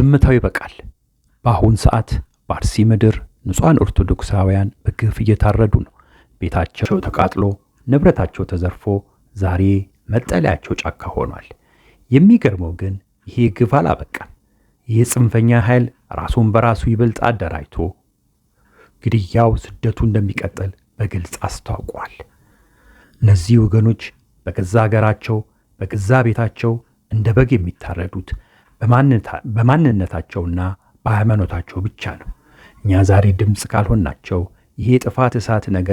ዝምታው ይበቃል። በአሁን ሰዓት በአርሲ ምድር ንጹሃን ኦርቶዶክሳውያን በግፍ እየታረዱ ነው። ቤታቸው ተቃጥሎ ንብረታቸው ተዘርፎ ዛሬ መጠለያቸው ጫካ ሆኗል። የሚገርመው ግን ይሄ ግፍ አላበቃም። ይህ ጽንፈኛ ኃይል ራሱን በራሱ ይበልጥ አደራጅቶ ግድያው፣ ስደቱ እንደሚቀጥል በግልጽ አስታውቋል። እነዚህ ወገኖች በገዛ ሀገራቸው በገዛ ቤታቸው እንደ በግ የሚታረዱት በማንነታቸውና በሃይማኖታቸው ብቻ ነው። እኛ ዛሬ ድምፅ ካልሆናቸው ይሄ ጥፋት እሳት ነገ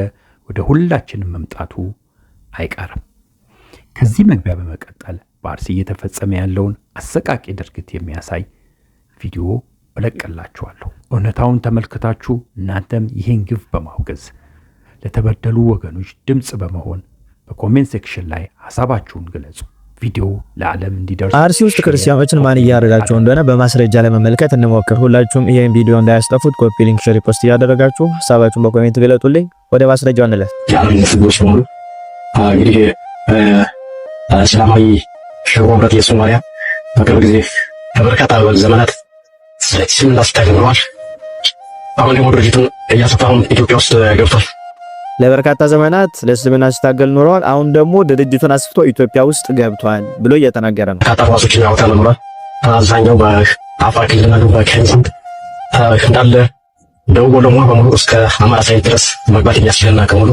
ወደ ሁላችንም መምጣቱ አይቀርም። ከዚህ መግቢያ በመቀጠል በአርሲ እየተፈጸመ ያለውን አሰቃቂ ድርጊት የሚያሳይ ቪዲዮ እለቅላችኋለሁ። እውነታውን ተመልክታችሁ እናንተም ይህን ግፍ በማውገዝ ለተበደሉ ወገኖች ድምፅ በመሆን በኮሜንት ሴክሽን ላይ ሐሳባችሁን ግለጹ። ቪዲዮ ለዓለም እንዲደርስ አርሲ ውስጥ ክርስቲያኖችን ማን እያረዳቸው እንደሆነ በማስረጃ ለመመልከት እንሞክር። ሁላችሁም ይሄን ቪዲዮ እንዳያስጠፉት ኮፒ ሊንክ፣ ሼር፣ ፖስት እያደረጋችሁ ሐሳባችሁን በኮሜንት ግለጡልኝ። ወደ ማስረጃው እንለፍ። የዓለም ህዝቦች በሙሉ እንግዲህ እስላማዊ ሽሮ ህብረት የሶማሊያ በቅርብ ጊዜ በበርካታ ዘመናት ስምና ሲታገለዋል። አሁን ደግሞ ድርጅቱን እያሰፋውን ኢትዮጵያ ውስጥ ገብቷል። ለበርካታ ዘመናት ለእስልምና ሲታገል ኖረዋል። አሁን ደግሞ ድርጅቱን አስፍቶ ኢትዮጵያ ውስጥ ገብቷል ብሎ እየተናገረ ነው። ካታዋሶችን ያወጣ ነው። አብዛኛው በአፋር ክልልና በኬንያ እንዳለ ደቡብ ወሎ ሙሉ በሙሉ እስከ አማራ ሳይንት ድረስ መግባት የሚያስችልና ከሙሉ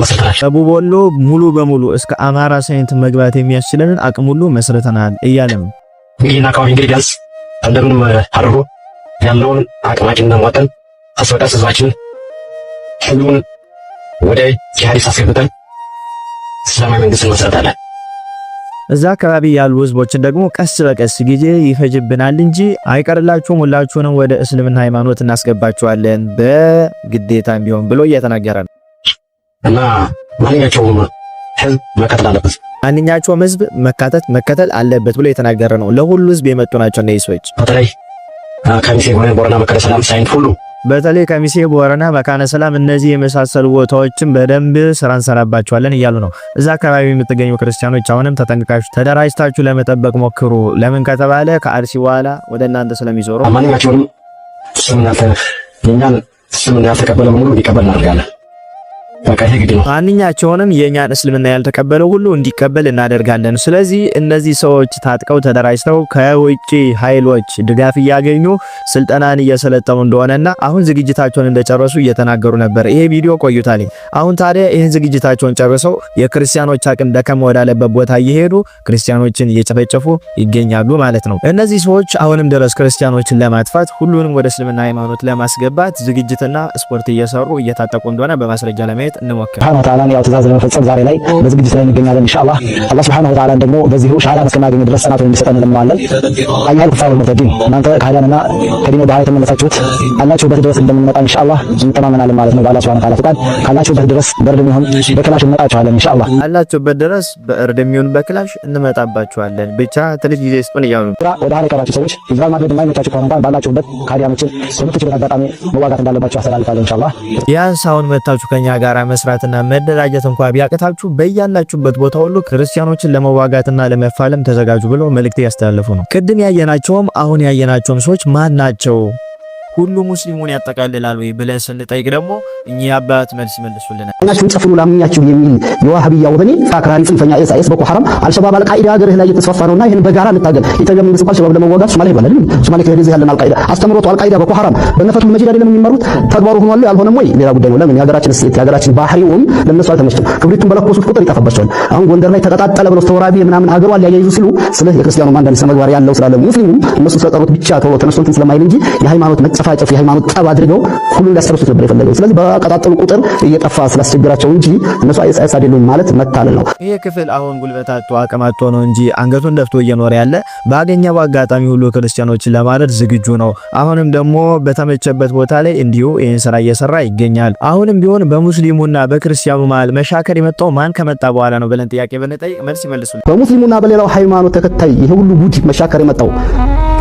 መስርተናል። ደቡብ ወሎ ሙሉ በሙሉ እስከ አማራ ሳይንት መግባት የሚያስችለንን አቅም ሁሉ መስርተናል እያለ ነው። ይህን አካባቢ እንግዲህ ቢያንስ እንደምንም አድርጎ ያለውን አቅማችንና መዋጠን አስበቃስ ህዝባችን ሁሉን ወደ ጂሃዲስ አስገብተን እስላማዊ መንግስት እንመሰርታለን። እዛ አካባቢ ያሉ ህዝቦችን ደግሞ ቀስ በቀስ ጊዜ ይፈጅብናል እንጂ አይቀርላችሁም፣ ሁላችሁንም ወደ እስልምና ሃይማኖት እናስገባችኋለን በግዴታም ቢሆን ብሎ እየተናገረ ነው። እና ማንኛቸውም ህዝብ መከተል አለበት፣ ማንኛቸውም ህዝብ መከተል አለበት ብሎ የተናገረ ነው። ለሁሉ ህዝብ የመጡ ናቸው እነዚህ ሰዎች። በተለይ ከሚሴ ቦረና መካነ ሰላም ሳይንት ሁሉ በተለይ ከሚሴ ቦረና መካነ ሰላም እነዚህ የመሳሰሉ ቦታዎችን በደንብ ስራ እንሰራባቸዋለን እያሉ ነው። እዛ አካባቢ የምትገኙ ክርስቲያኖች አሁንም ተጠንቅቃችሁ ተደራጅታችሁ ለመጠበቅ ሞክሩ። ለምን ከተባለ ከአርሲ በኋላ ወደ እናንተ ስለሚዞሩ ማንኛቸውንም እስልምና ያልተቀበለ በሙሉ እንዲቀበል እናደርጋለን። በቃ ይሄ ግድ ነው። ማንኛቸውንም የኛን እስልምና ያልተቀበለው ሁሉ እንዲቀበል እናደርጋለን። ስለዚህ እነዚህ ሰዎች ታጥቀው ተደራጅተው ከውጪ ኃይሎች ድጋፍ እያገኙ ስልጠናን እየሰለጠኑ እንደሆነና አሁን ዝግጅታቸውን እንደጨረሱ እየተናገሩ ነበር። ይሄ ቪዲዮ ቆይቷል። አሁን ታዲያ ይህን ዝግጅታቸውን ጨርሰው የክርስቲያኖች አቅም ደከም ወዳለበት ቦታ እየሄዱ ክርስቲያኖችን እየጨፈጨፉ ይገኛሉ ማለት ነው። እነዚህ ሰዎች አሁንም ድረስ ክርስቲያኖችን ለማጥፋት ሁሉንም ወደ እስልምና ሃይማኖት ለማስገባት ዝግጅትና ስፖርት እየሰሩ እየታጠቁ እንደሆነ በማስረጃ ለማየት እንሞክር። ሱብሃነሁ ወተዓላ ያው ትእዛዝ ለመፈጸም ዛሬ ላይ በዝግጅት ላይ እንገኛለን ኢንሻአላህ። አላህ ሱብሃነሁ ወተዓላ ደግሞ በዚሁ ሻሃዳ እስከናገኝ ድረስ ጽናቱን እንዲሰጠን እንለምናለን። አያል ኩፋር ወልሙርተዲን እናንተ ከሃዲያንና ከዲኑ ባህር የተመለሳችሁት አላችሁበት ድረስ እንደምንመጣ ኢንሻአላህ እንተማመናለን ማለት ነው። በአላህ ሱብሃነሁ ወተዓላ ፈቃድ ካላችሁበት ድረስ በእርድም ይሁን በክላሽ እንመጣችኋለን ኢንሻአላህ። አላችሁበት ድረስ በእርድም ይሁን በክላሽ እንመጣባችኋለን። ብቻ ትልቅ ጊዜ ስጡን እያሉ ወደ ኋላ የቀራችሁ ሰዎች ኢዝራኤል ማድረግ የማይመቻችሁ ከሆነ እንኳን ባላችሁበት ከሃዲያኖችን በምትችሉት አጋጣሚ መዋጋት እንዳለባችሁ አስተላልፋለሁ ኢንሻአላህ። ቢያንስ አሁን መታችሁ ከኛ ጋር መስራትና መደራጀት እንኳን ቢያቀታችሁ በያላችሁበት ቦታ ሁሉ ክርስቲያኖችን ለመዋጋትና ለመፋለም ተዘጋጁ ብለው መልእክት ያስተላልፉ ነው። ቅድም ያየናቸውም አሁን ያየናቸውም ሰዎች ማን ናቸው? ሁሉ ሙስሊሙን ያጠቃልላል ወይ ብለን ስንጠይቅ ደግሞ እኚህ አባት መልስ ይመልሱልናል። እናንተን ጨፍኑ ላምኛችሁ የሚል የዋሃቢያ ወገኔ አክራሪ ጽንፈኛ ኤስአይኤስ ቦኮ ሐራም አልሸባብ አልቃኢዳ ሀገርህ ላይ እየተስፋፋ ነውና ይሄን በጋራ እንታገል። ኢትዮጵያ መንግስት እንኳን ሸባብ ለመዋጋት ሶማሌ ይባላል። ሶማሌ ከሄደ እዚህ ያለን አልቃኢዳ አስተምሮቱ አልቃኢዳ ቦኮ ሐራም በነፈቱል መጂድ አይደለም የሚመሩት ተግባሩ ሆኗል። ያልሆነም ወይ ሌላ ጉዳይ ነው። ለምን የሀገራችን እሴት የሀገራችን ባህሪውም ለነሱ አልተመቸም። ክብሪቱን በለኮሱት ቁጥር ይጠፋባቸዋል። አሁን ጎንደር ላይ ተቀጣጠለ ብለው ተወራቢ ምናምን ሀገሯን ሊያያይዙ ሲሉ ስለ የክርስቲያኑ አንዳንድ ስነ ምግባር ያለው ስላለ ሙስሊሙ እነሱ ስለጠሩት ብቻ ተወው ተነስቶን ስለማይል እንጂ የሃይማኖት መጨፋጨፍ የሃይማኖት ጠብ አድርገው ሁሉን ሊያስተርሱት ነበር የፈለገው። ስለዚህ በቀጣጠሉ ቁጥር እየጠፋ ስላስቸግራቸው እንጂ እነሱ አይስ አይደሉም ማለት መታለል ነው። ይሄ ክፍል አሁን ጉልበታቱ አቅማቶ ነው እንጂ አንገቱን ደፍቶ እየኖረ ያለ ባገኘው አጋጣሚ ሁሉ ክርስቲያኖችን ለማረድ ዝግጁ ነው። አሁንም ደግሞ በተመቸበት ቦታ ላይ እንዲሁ ይሄን ስራ እየሰራ ይገኛል። አሁንም ቢሆን በሙስሊሙና በክርስቲያኑ መሃል መሻከር የመጣው ማን ከመጣ በኋላ ነው ብለን ጥያቄ ብንጠይቅ መልስ ይመልሱልናል። በሙስሊሙና በሌላው ሃይማኖት ተከታይ ይሄ ሁሉ ጉድ መሻከር የመጣው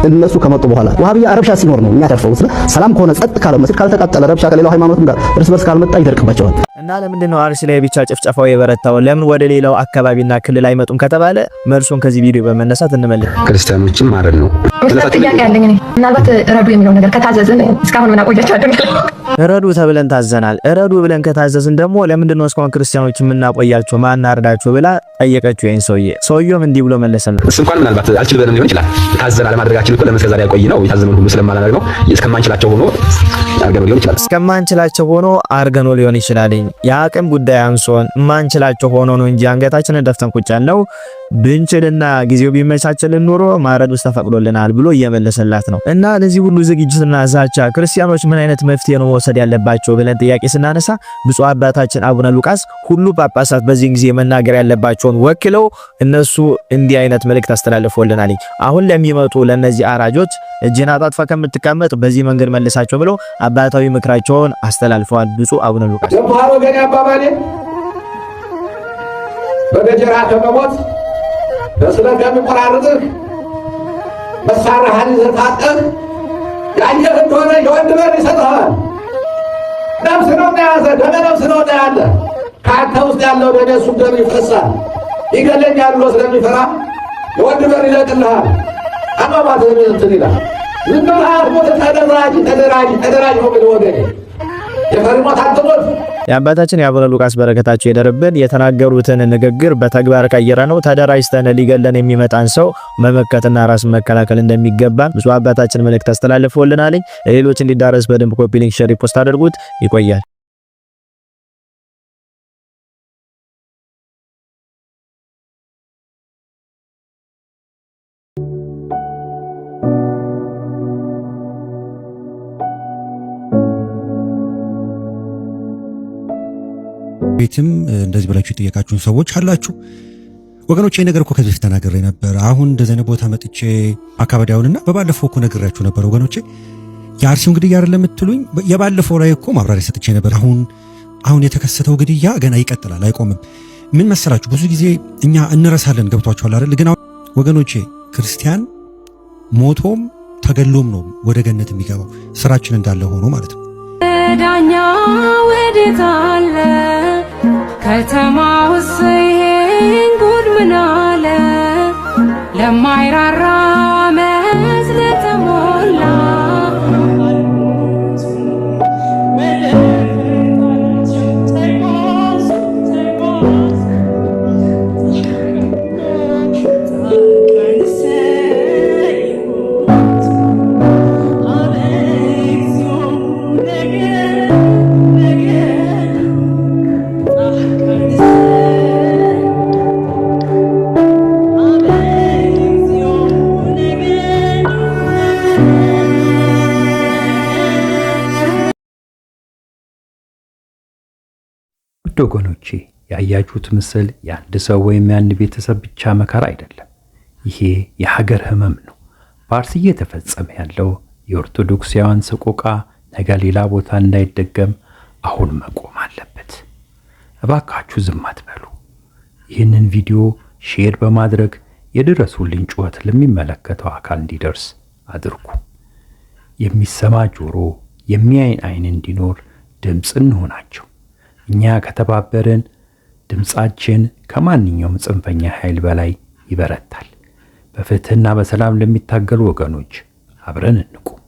እነሱ ከመጡ በኋላ ወሃቢያ ረብሻ ሲኖር ነው የሚያተርፈው። ሰላም ከሆነ ጸጥ ካለ መስጊድ ካልተቃጠለ ረብሻ ከሌላው ሃይማኖትም ጋር እርስ በርስ ካልመጣ ይደርቅባቸዋል። እና ለምንድን ነው አርሲ ላይ ብቻ ጭፍጨፋው የበረታው? ለምን ወደ ሌላው አካባቢና ክልል አይመጡም ከተባለ መልሱን ከዚህ ቪዲዮ በመነሳት እንመልስ። ክርስቲያኖችን ማረድ ነው። ጥያቄ አለኝ እኔ ምናልባት ረዱ የሚለው ነገር ከታዘዝን እስካሁን ምን አቆያችሁ አይደል? ረዱ ተብለን ታዘናል። ረዱ ብለን ከታዘዝን ደግሞ ለምንድነው እስካሁን ክርስቲያኖች የምናቆያቸው ማናርዳቸው ብላ ጠየቀችው። ይሄን ሰውየውም እንዲህ ብሎ መለሰልን። እሱ እንኳን ምናልባት አልችል ብለን ሊሆን ይችላል። ታዘን አለማድረጋችን እኮ ለምን እስከዛሬ ያቆይ ነው የታዘመን ሁሉ ስለማላደርግ ነው። እስከማንችላቸው ሆኖ አርገኖ ሊሆን ይችላል። እስከማንችላቸው ሆኖ አርገኖ ሊሆን ይችላል። የአቅም ጉዳይ አንሶን ማንችላቸው ሆኖ ነው እንጂ አንገታችንን ደፍተን ቁጭ ያልነው ብንችልና ጊዜው ቢመቻችልን ኖሮ ማረድ ውስጥ ተፈቅዶልናል ብሎ እየመለሰላት ነው። እና ለዚህ ሁሉ ዝግጅትና ዛቻ ክርስቲያኖች ምን አይነት መፍትሄ ነው መውሰድ ያለባቸው ብለን ጥያቄ ስናነሳ ብፁዕ አባታችን አቡነ ሉቃስ ሁሉ ጳጳሳት በዚህ ጊዜ መናገር ያለባቸውን ወክለው እነሱ እንዲህ አይነት መልእክት አስተላልፎልናል። አሁን ለሚመጡ ለነዚህ አራጆች እጅና አጣጥፋ ከምትቀመጥ በዚህ መንገድ መልሳቸው ብለው አባታዊ ምክራቸውን አስተላልፈዋል ብፁዕ አቡነ ሉቃስ። ደፋሮ ገና አባባሌ በገጀራ ከመሞት በስለት ከሚቆራርጥህ መሳሪያህን ይዘህ ታጥቀህ ያየህ እንደሆነ የወንድ በር ይሰጥሃል። ነፍስ ነው እንደያዘ ደመ ነፍስ ነው እንደያለ ከአንተ ውስጥ ያለው ደም እሱም ደም ይፈሳል። ይገለኛል ብሎ ስለሚፈራ የወንድ በር ይለቅልሃል። አሟሟት እንትን ይላል። ዝም ብለህ አትሞት። ተደራጅ ነው ግን ወገኔ የፈሪሞት አትሞት። የአባታችን የአቡነ ሉቃስ በረከታቸው የደረብን የተናገሩትን ንግግር በተግባር ቀይረ ነው ተደራጅተን ሊገለን የሚመጣን ሰው መመከትና ራስ መከላከል እንደሚገባን ብፁዕ አባታችን መልእክት አስተላልፈውልናል። ለሌሎች እንዲዳረስ በደንብ ኮፒ ሊንክ ሼር ፖስት አድርጉት። ይቆያል። ቤትም እንደዚህ ብላችሁ የጠየቃችሁን ሰዎች አላችሁ ወገኖቼ። ነገር እኮ ከዚህ ተናግሬ ነበር። አሁን እንደዚህ አይነት ቦታ መጥቼ አካባቢያውንና በባለፈው እኮ ነግራችሁ ነበር ወገኖቼ። የአርሲው ግድያ አይደለም የምትሉኝ፣ የባለፈው ላይ እኮ ማብራሪያ ሰጥቼ ነበር። አሁን የተከሰተው ግድያ ገና ይቀጥላል፣ አይቆምም። ምን መሰላችሁ ብዙ ጊዜ እኛ እንረሳለን። ገብቷችኋል አይደል? ግን ወገኖቼ ክርስቲያን ሞቶም ተገሎም ነው ወደ ገነት የሚገባው፣ ስራችን እንዳለ ሆኖ ማለት ነው። ዳኛ ወዴት አለ ከተማ ውስጥ ይሄን ጉድ ምን አለ ለማይራራ መዝ ለተሞላ ወገኖቼ ያያችሁት ምስል የአንድ ሰው ወይም የአንድ ቤተሰብ ብቻ መከራ አይደለም። ይሄ የሀገር ህመም ነው። በአርሲ እየተፈጸመ ያለው የኦርቶዶክሳውያን ሰቆቃ ነገ ሌላ ቦታ እንዳይደገም አሁን መቆም አለበት። እባካችሁ ዝም አትበሉ። ይህንን ቪዲዮ ሼር በማድረግ የድረሱልኝ ጩኸት ለሚመለከተው አካል እንዲደርስ አድርጉ። የሚሰማ ጆሮ፣ የሚያይን አይን እንዲኖር ድምፅ እንሆናቸው። እኛ ከተባበርን ድምፃችን ከማንኛውም ጽንፈኛ ኃይል በላይ ይበረታል። በፍትህና በሰላም ለሚታገሉ ወገኖች አብረን እንቁም።